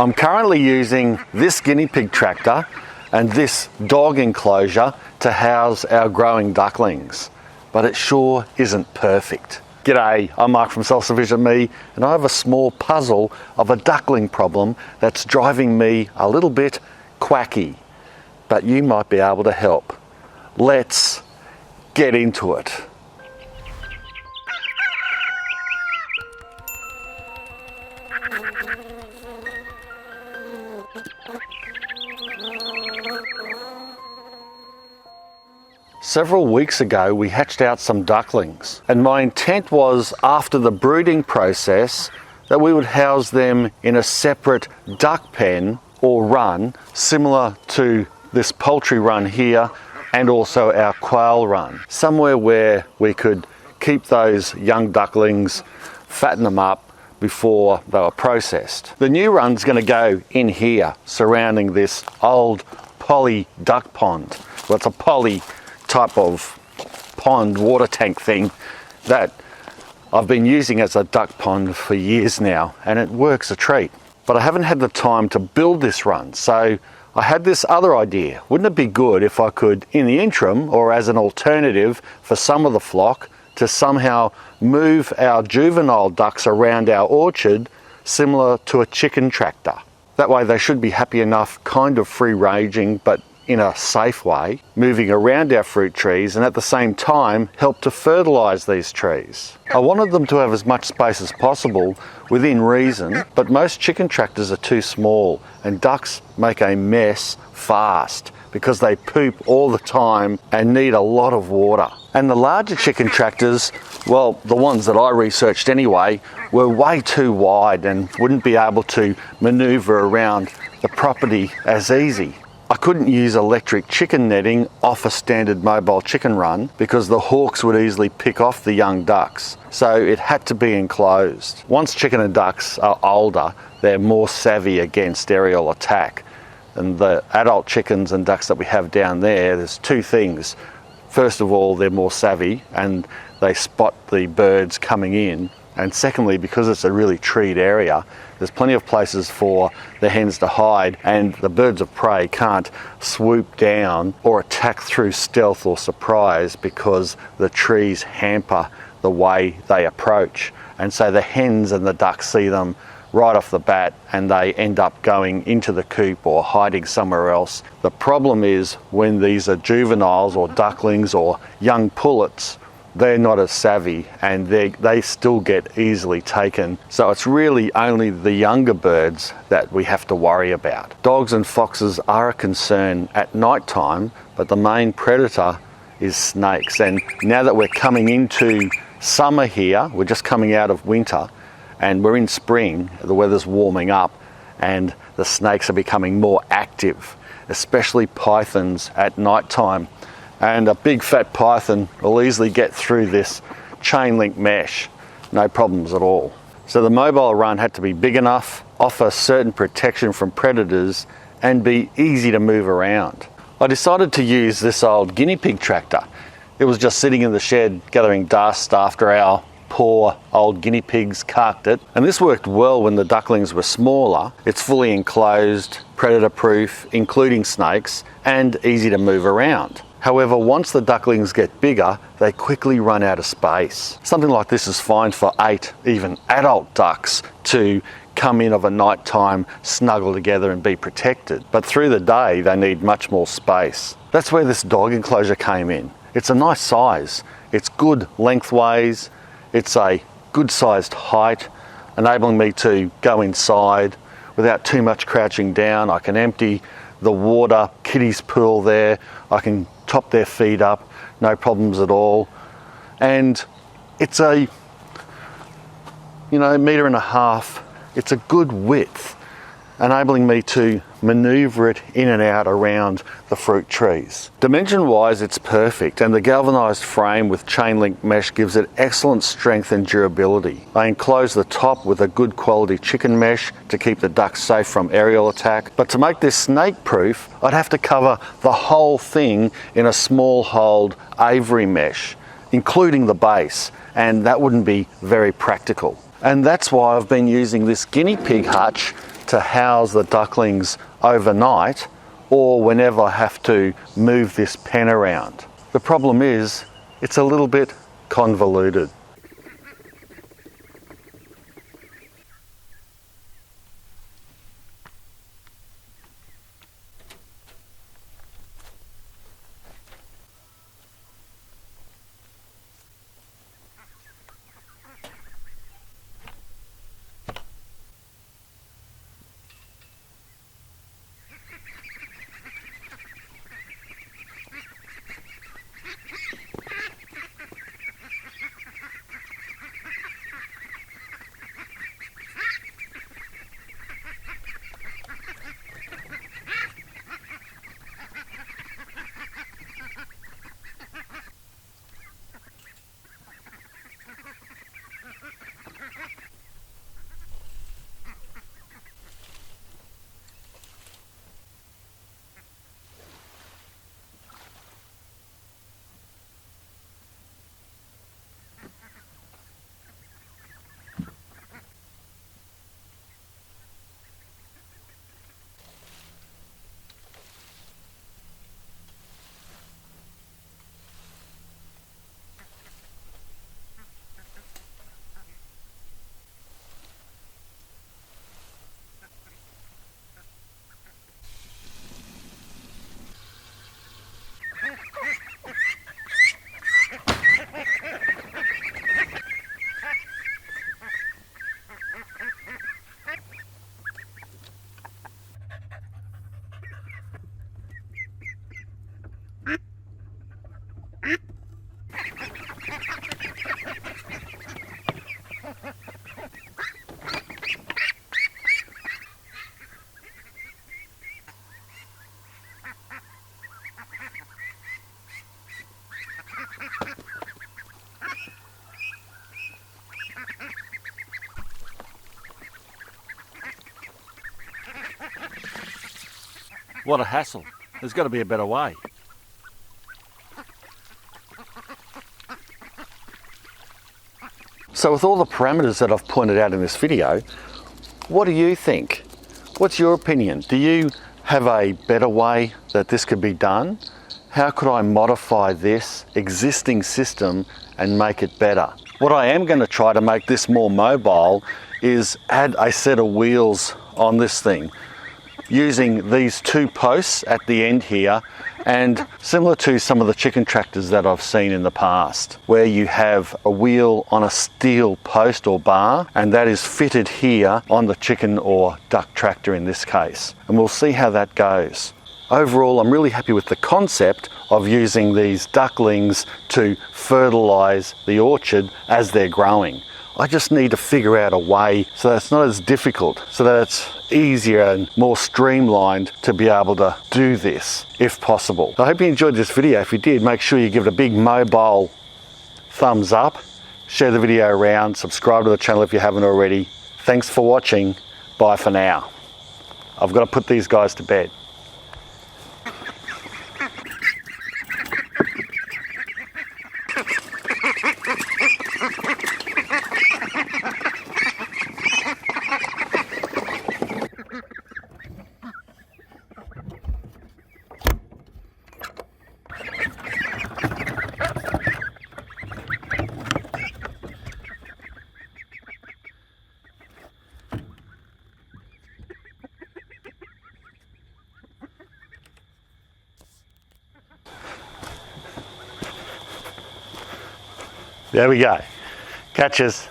I'm currently using this guinea pig tractor and this dog enclosure to house our growing ducklings, but it sure isn't perfect. G'day, I'm Mark from Self Sufficient Me, and I have a small puzzle of a duckling problem that's driving me a little bit quacky, but you might be able to help. Let's get into it. Several weeks ago we hatched out some ducklings, and my intent was, after the brooding process, that we would house them in a separate duck pen or run similar to this poultry run here and also our quail run, somewhere where we could keep those young ducklings, fatten them up before they were processed. The new run's going to go in here surrounding this old poly duck pond. Well, it's a poly type of pond water tank thing that I've been using as a duck pond for years now, and it works a treat. But I haven't had the time to build this run, so I had this other idea. Wouldn't it be good if I could, in the interim or as an alternative for some of the flock, to somehow move our juvenile ducks around our orchard similar to a chicken tractor? That way they should be happy enough, kind of free ranging, but in a safe way, moving around our fruit trees, and at the same time help to fertilise these trees. I wanted them to have as much space as possible within reason, but most chicken tractors are too small and ducks make a mess fast because they poop all the time and need a lot of water. And the larger chicken tractors, well, the ones that I researched anyway, were way too wide and wouldn't be able to manoeuvre around the property as easy. I couldn't use electric chicken netting off a standard mobile chicken run because the hawks would easily pick off the young ducks, so it had to be enclosed. Once chicken and ducks are older, they're more savvy against aerial attack. And the adult chickens and ducks that we have down there, there's two things. First of all, they're more savvy and they spot the birds coming in. And secondly, because it's a really treed area, there's plenty of places for the hens to hide, and the birds of prey can't swoop down or attack through stealth or surprise because the trees hamper the way they approach. And so the hens and the ducks see them right off the bat and they end up going into the coop or hiding somewhere else. The problem is when these are juveniles or ducklings or young pullets, they're not as savvy and they still get easily taken. So it's really only the younger birds that we have to worry about. Dogs and foxes are a concern at night time, but the main predator is snakes. And now that we're coming into summer here, we're just coming out of winter and we're in spring, the weather's warming up and the snakes are becoming more active, especially pythons at night time. And a big fat python will easily get through this chain link mesh, no problems at all. So the mobile run had to be big enough, offer certain protection from predators, and be easy to move around. I decided to use this old guinea pig tractor. It was just sitting in the shed gathering dust after our poor old guinea pigs carked it. And this worked well when the ducklings were smaller. It's fully enclosed, predator proof, including snakes, and easy to move around. However, once the ducklings get bigger, they quickly run out of space. Something like this is fine for 8, even adult ducks to come in of a night time, snuggle together and be protected. But through the day, they need much more space. That's where this dog enclosure came in. It's a nice size. It's good lengthways. It's a good sized height, enabling me to go inside without too much crouching down. I can empty the water kiddie's pool there. I can top their feet up, no problems at all. And it's a, 1.5 meters. It's a good width, enabling me to manoeuvre it in and out around the fruit trees. Dimension wise, it's perfect, and the galvanized frame with chain link mesh gives it excellent strength and durability. I enclose the top with a good quality chicken mesh to keep the ducks safe from aerial attack, but to make this snake proof, I'd have to cover the whole thing in a small holed Avery mesh, including the base, and that wouldn't be very practical. And that's why I've been using this guinea pig hutch to house the ducklings overnight or whenever I have to move this pen around. The problem is it's a little bit convoluted. What a hassle. There's got to be a better way. So with all the parameters that I've pointed out in this video, what do you think? What's your opinion? Do you have a better way that this could be done? How could I modify this existing system and make it better? What I am going to try to make this more mobile is add a set of wheels on this thing, using these two posts at the end here, and similar to some of the chicken tractors that I've seen in the past, where you have a wheel on a steel post or bar, and that is fitted here on the chicken or duck tractor in this case. And we'll see how that goes. Overall, I'm really happy with the concept of using these ducklings to fertilise the orchard as they're growing. I just need to figure out a way so that it's not as difficult, so that it's easier and more streamlined to be able to do this if possible. I hope you enjoyed this video. If you did, make sure you give it a big mobile thumbs up, share the video around, subscribe to the channel if you haven't already. Thanks for watching. Bye for now. I've got to put these guys to bed. There we go. Catches.